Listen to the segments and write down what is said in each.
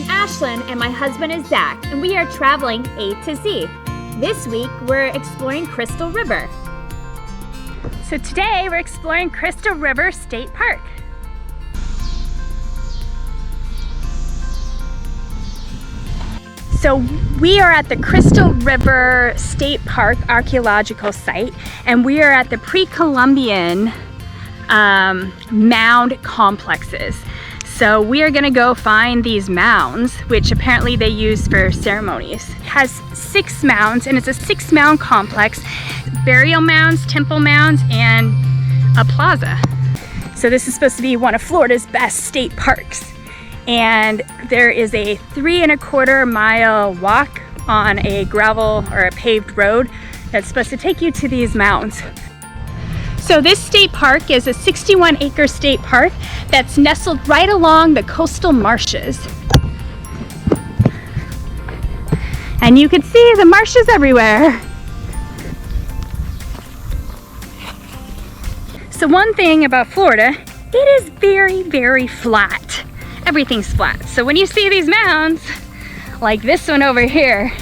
I'm Ashlyn and my husband is Zach, and we are traveling A to Z. This week we're exploring Crystal River. So today we're exploring Crystal River State Park. So we are at the Crystal River State Park Archaeological Site, and we are at the pre-Columbian mound complexes. So we are gonna go find these mounds, which apparently they use for ceremonies. It has 6 mounds, and it's a 6 mound complex. Burial mounds, temple mounds, and a plaza. So this is supposed to be one of Florida's best state parks. And there is a 3¼ mile walk on a gravel or a paved road that's supposed to take you to these mounds. So this state park is a 61-acre state park that's nestled right along the coastal marshes. And you can see the marshes everywhere. So one thing about Florida, it is very, very flat. Everything's flat. So when you see these mounds, like this one over here,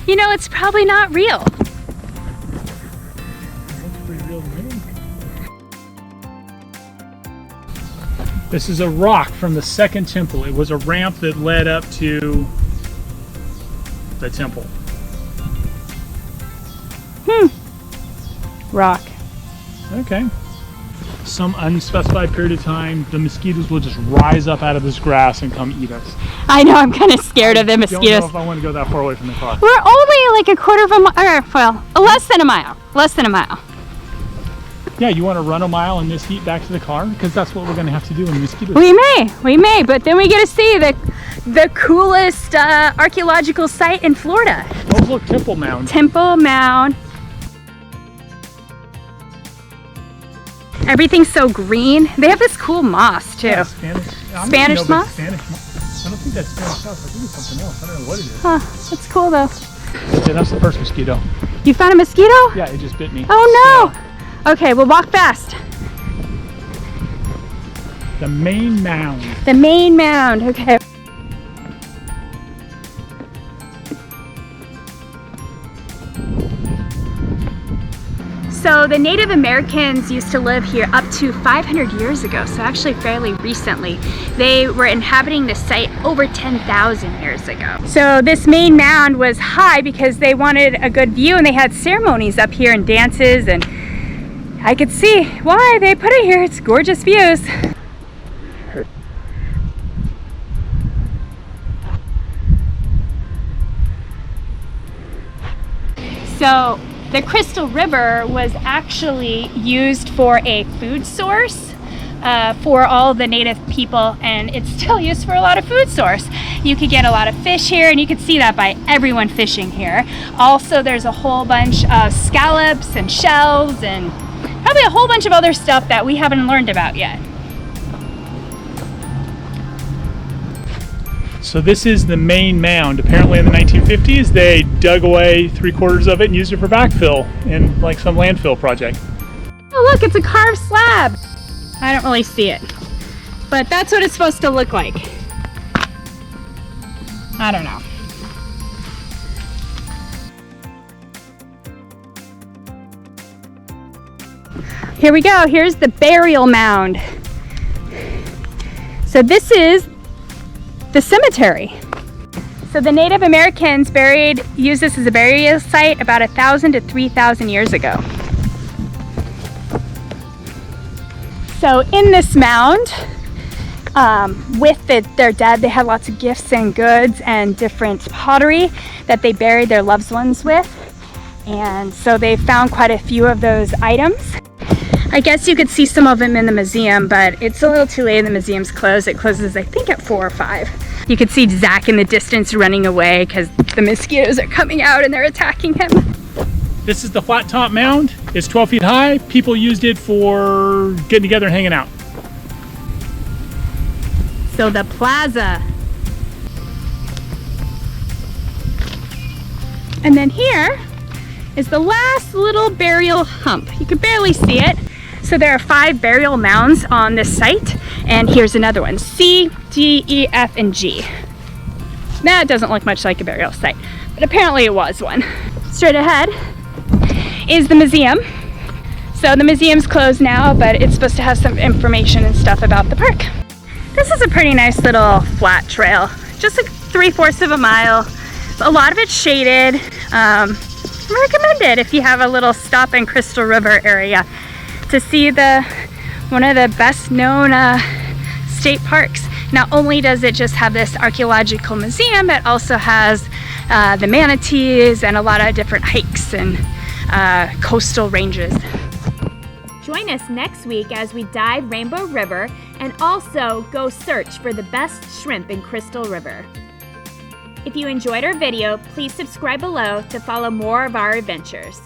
you know it's probably not real. Looks pretty real to me. This is a rock from the second temple. It was a ramp that led up to the temple. Rock. Okay. Some unspecified period of time, the mosquitoes will just rise up out of this grass and come eat us. I know, I'm kind of scared of the mosquitoes. I don't know if I want to go that far away from the car. We're only like a quarter of a mile, or well, less than a mile. Less than a mile. Yeah, you want to run a mile in this heat back to the car? Because that's what we're going to have to do when the mosquitoes. We may, but then we get to see the coolest archaeological site in Florida. Oh, look, Temple Mound. Temple Mound. Everything's so green. They have this cool moss too. Yeah, Spanish moss? Spanish moss. I don't think that's Spanish moss. I think it's something else. I don't know what it is. Huh, that's cool though. Yeah, that's the first mosquito. You found a mosquito? Yeah, it just bit me. Oh no! Okay, we'll walk fast. The main mound. The main mound, okay. So the Native Americans used to live here up to 500 years ago, so actually fairly recently. They were inhabiting this site over 10,000 years ago. So this main mound was high because they wanted a good view, and they had ceremonies up here and dances, and I could see why they put it here. It's gorgeous views. So the Crystal River was actually used for a food source for all the native people, and it's still used for a lot of food source. You could get a lot of fish here, and you could see that by everyone fishing here. Also, there's a whole bunch of scallops and shells and probably a whole bunch of other stuff that we haven't learned about yet. So this is the main mound. Apparently in the 1950s, they dug away 3/4 of it and used it for backfill in like some landfill project. Oh look, it's a carved slab. I don't really see it, but that's what it's supposed to look like. I don't know. Here we go, here's the burial mound. So this is the cemetery. So the Native Americans used this as a burial site about 1,000 to 3,000 years ago. So in this mound, with their dead, they had lots of gifts and goods and different pottery that they buried their loved ones with. And so they found quite a few of those items. I guess you could see some of them in the museum, but it's a little too late. The museum's closed. It closes, I think, at 4 or 5. You could see Zach in the distance running away because the mosquitoes are coming out and they're attacking him. This is the flat top mound. It's 12 feet high. People used it for getting together and hanging out. So the plaza. And then here is the last little burial hump. You can barely see it. So there are 5 burial mounds on this site, and here's another one, C, D, E, F, and G. That doesn't look much like a burial site, but apparently it was one. Straight ahead is the museum. So the museum's closed now, but it's supposed to have some information and stuff about the park. This is a pretty nice little flat trail, just like 3/4 of a mile. A lot of it's shaded. Recommended if you have a little stop in Crystal River area to see one of the best known state parks. Not only does it just have this archaeological museum, it also has the manatees and a lot of different hikes and coastal ranges. Join us next week as we dive Rainbow River and also go search for the best shrimp in Crystal River. If you enjoyed our video, please subscribe below to follow more of our adventures.